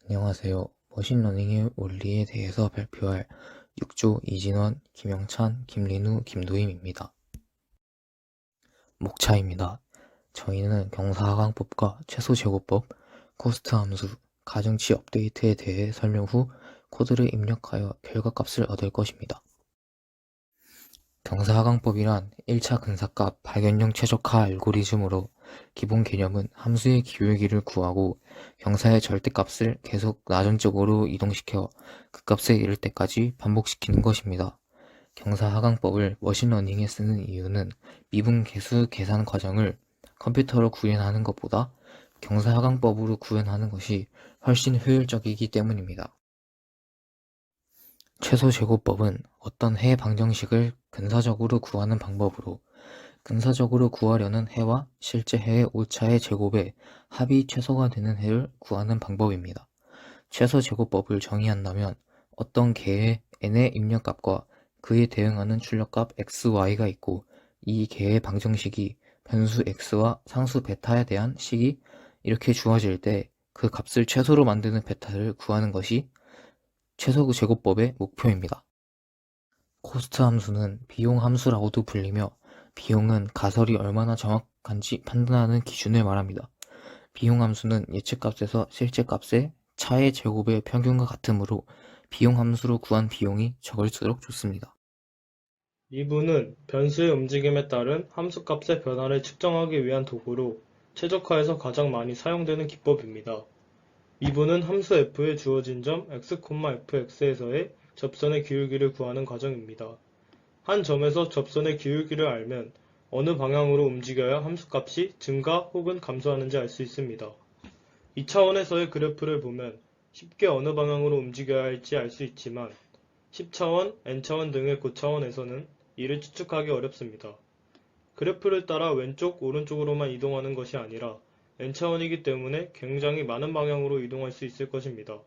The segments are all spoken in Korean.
안녕하세요. 머신러닝의 원리에 대해서 발표할 6조 이진원, 김영찬, 김린우, 김도임입니다. 목차입니다. 저희는 경사하강법과 최소제곱법, 코스트 함수, 가중치 업데이트에 대해 설명 후 코드를 입력하여 결과값을 얻을 것입니다. 경사하강법이란 1차 근사값 발견형 최적화 알고리즘으로 기본 개념은 함수의 기울기를 구하고 경사의 절대값을 계속 나전적으로 이동시켜 그 값에 이를 때까지 반복시키는 것입니다. 경사하강법을 머신러닝에 쓰는 이유는 미분계수 계산 과정을 컴퓨터로 구현하는 것보다 경사하강법으로 구현하는 것이 훨씬 효율적이기 때문입니다. 최소제곱법은 어떤 해 방정식을 근사적으로 구하는 방법으로 근사적으로 구하려는 해와 실제 해의 오차의 제곱의 합이 최소가 되는 해를 구하는 방법입니다. 최소제곱법을 정의한다면 어떤 개의 n의 입력값과 그에 대응하는 출력값 xy가 있고 이 개의 방정식이 변수 x와 상수 베타에 대한 식이 이렇게 주어질 때 그 값을 최소로 만드는 베타를 구하는 것이 최소제곱법의 목표입니다. 코스트 함수는 비용 함수라고도 불리며 비용은 가설이 얼마나 정확한지 판단하는 기준을 말합니다. 비용 함수는 예측값에서 실제값의 차의 제곱의 평균과 같으므로 비용 함수로 구한 비용이 적을수록 좋습니다. 미분은 변수의 움직임에 따른 함수값의 변화를 측정하기 위한 도구로 최적화에서 가장 많이 사용되는 기법입니다. 미분은 함수 f에 주어진 점 x, fx에서의 접선의 기울기를 구하는 과정입니다. 한 점에서 접선의 기울기를 알면 어느 방향으로 움직여야 함수값이 증가 혹은 감소하는지 알 수 있습니다. 2차원에서의 그래프를 보면 쉽게 어느 방향으로 움직여야 할지 알 수 있지만 10차원, n차원 등의 고차원에서는 이를 추측하기 어렵습니다. 그래프를 따라 왼쪽, 오른쪽으로만 이동하는 것이 아니라 n차원이기 때문에 굉장히 많은 방향으로 이동할 수 있을 것입니다.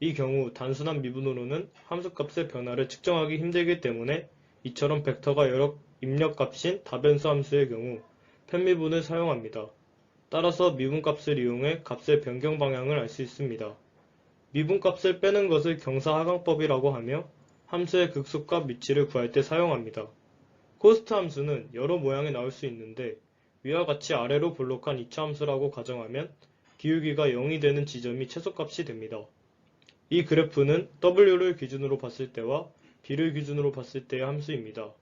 이 경우 단순한 미분으로는 함수값의 변화를 측정하기 힘들기 때문에 이처럼 벡터가 여러 입력값인 다변수 함수의 경우 편미분을 사용합니다. 따라서 미분값을 이용해 값의 변경 방향을 알 수 있습니다. 미분값을 빼는 것을 경사하강법이라고 하며 함수의 극소값 위치를 구할 때 사용합니다. 코스트 함수는 여러 모양이 나올 수 있는데 위와 같이 아래로 볼록한 이차 함수라고 가정하면 기울기가 0이 되는 지점이 최소값이 됩니다. 이 그래프는 W를 기준으로 봤을 때와 B를 기준으로 봤을 때의 함수입니다.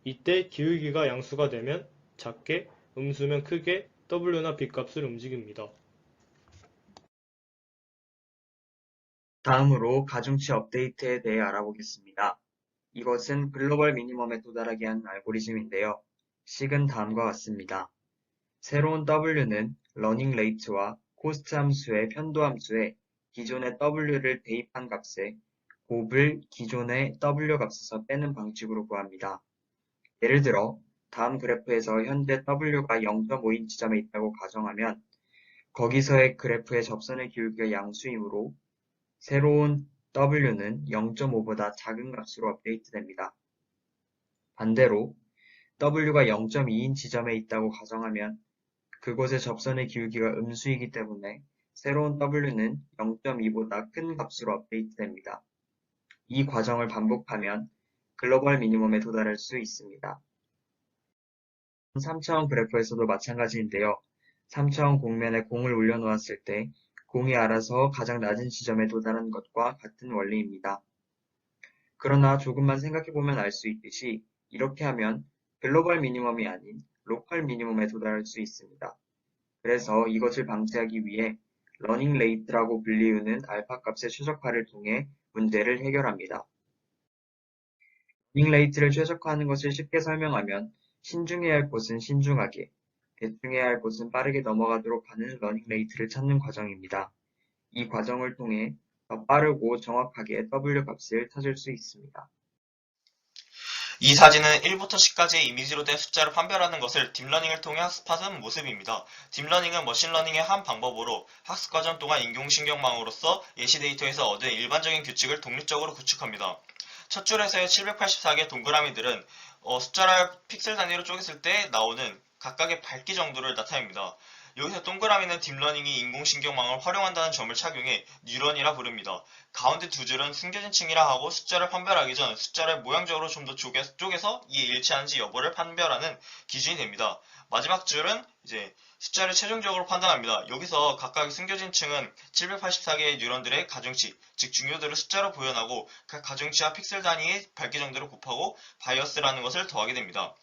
이때 기울기가 양수가 되면 작게, 음수면 크게 W나 B 값을 움직입니다. 다음으로 가중치 업데이트에 대해 알아보겠습니다. 이것은 글로벌 미니멈에 도달하게 하는 알고리즘인데요. 식은 다음과 같습니다. 새로운 W는 러닝 레이트와 코스트 함수의 편도 함수에 기존의 W를 대입한 값에 곱을 기존의 W 값에서 빼는 방식으로 구합니다. 예를 들어 다음 그래프에서 현재 W가 0.5인 지점에 있다고 가정하면 거기서의 그래프의 접선의 기울기가 양수이므로 새로운 W는 0.5보다 작은 값으로 업데이트됩니다. 반대로 W가 0.2인 지점에 있다고 가정하면 그곳의 접선의 기울기가 음수이기 때문에 새로운 W는 0.2보다 큰 값으로 업데이트됩니다. 이 과정을 반복하면 글로벌 미니멈에 도달할 수 있습니다. 3차원 그래프에서도 마찬가지인데요. 3차원 공면에 공을 올려놓았을 때 공이 알아서 가장 낮은 지점에 도달하는 것과 같은 원리입니다. 그러나 조금만 생각해보면 알 수 있듯이 이렇게 하면 글로벌 미니멈이 아닌 로컬 미니멈에 도달할 수 있습니다. 그래서 이것을 방지하기 위해 러닝 레이트라고 불리우는 알파 값의 최적화를 통해 문제를 해결합니다. 러닝 레이트를 최적화하는 것을 쉽게 설명하면 신중해야 할 곳은 신중하게, 대충해야 할 곳은 빠르게 넘어가도록 하는 러닝 레이트를 찾는 과정입니다. 이 과정을 통해 더 빠르고 정확하게 W 값을 찾을 수 있습니다. 이 사진은 1부터 10까지의 이미지로 된 숫자를 판별하는 것을 딥러닝을 통해 학습하는 모습입니다. 딥러닝은 머신러닝의 한 방법으로 학습 과정 동안 인공신경망으로서 예시 데이터에서 얻은 일반적인 규칙을 독립적으로 구축합니다. 첫 줄에서의 784개 동그라미들은 숫자를 픽셀 단위로 쪼갰을 때 나오는 각각의 밝기 정도를 나타냅니다. 여기서 동그라미는 딥러닝이 인공신경망을 활용한다는 점을 착용해 뉴런이라 부릅니다. 가운데 두 줄은 숨겨진 층이라 하고 숫자를 판별하기 전 숫자를 모양적으로 좀 더 쪼개서 이에 일치하는지 여부를 판별하는 기준이 됩니다. 마지막 줄은 이제 숫자를 최종적으로 판단합니다. 여기서 각각 숨겨진 층은 784개의 뉴런들의 가중치, 즉 중요도를 숫자로 구현하고 각 가중치와 픽셀 단위의 밝기 정도를 곱하고 바이어스라는 것을 더하게 됩니다.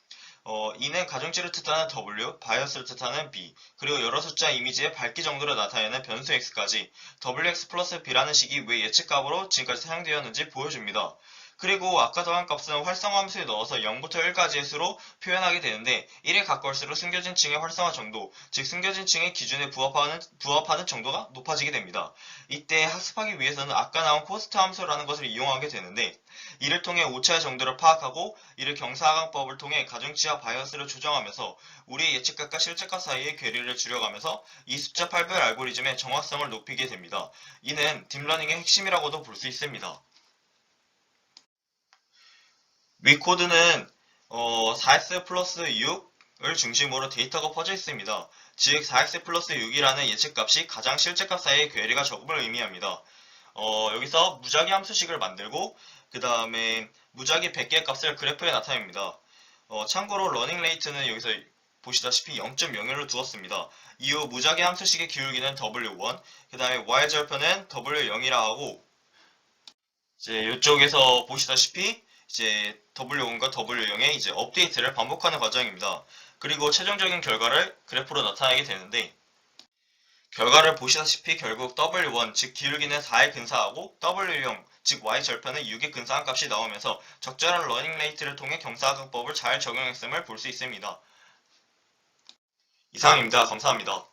이는 가중치를 뜻하는 W, 바이어스를 뜻하는 B, 그리고 여러 숫자 이미지의 밝기 정도를 나타내는 변수 X까지 WX 플러스 B라는 식이 왜 예측값으로 지금까지 사용되었는지 보여줍니다. 그리고 아까 더한 값은 활성화 함수에 넣어서 0부터 1까지의 수로 표현하게 되는데 1에 가까울수록 숨겨진 층의 활성화 정도, 즉 숨겨진 층의 기준에 부합하는 정도가 높아지게 됩니다. 이때 학습하기 위해서는 아까 나온 코스트 함수라는 것을 이용하게 되는데 이를 통해 오차의 정도를 파악하고 이를 경사하강법을 통해 가중치와 바이어스를 조정하면서 우리의 예측값과 실제값 사이의 괴리를 줄여가면서 이 숫자 판별 알고리즘의 정확성을 높이게 됩니다. 이는 딥러닝의 핵심이라고도 볼 수 있습니다. 위 코드는 4x 플러스 6을 중심으로 데이터가 퍼져 있습니다. 즉 4x 플러스 6이라는 예측값이 가장 실제값 사이의 괴리가 적음을 의미합니다. 여기서 무작위 함수식을 만들고 그 다음에 무작위 100개의 값을 그래프에 나타냅니다. 참고로 러닝 레이트는 여기서 보시다시피 0.01로 두었습니다. 이후 무작위 함수식의 기울기는 W1, 그 다음에 y절편은 W0이라 하고 이제 이쪽에서 보시다시피 이제 W1과 W0의 이제 업데이트를 반복하는 과정입니다. 그리고 최종적인 결과를 그래프로 나타내게 되는데 결과를 보시다시피 결국 W1 즉 기울기는 4에 근사하고 W0 즉 Y절편은 6에 근사한 값이 나오면서 적절한 러닝 레이트를 통해 경사하강법을 잘 적용했음을 볼 수 있습니다. 이상입니다. 감사합니다.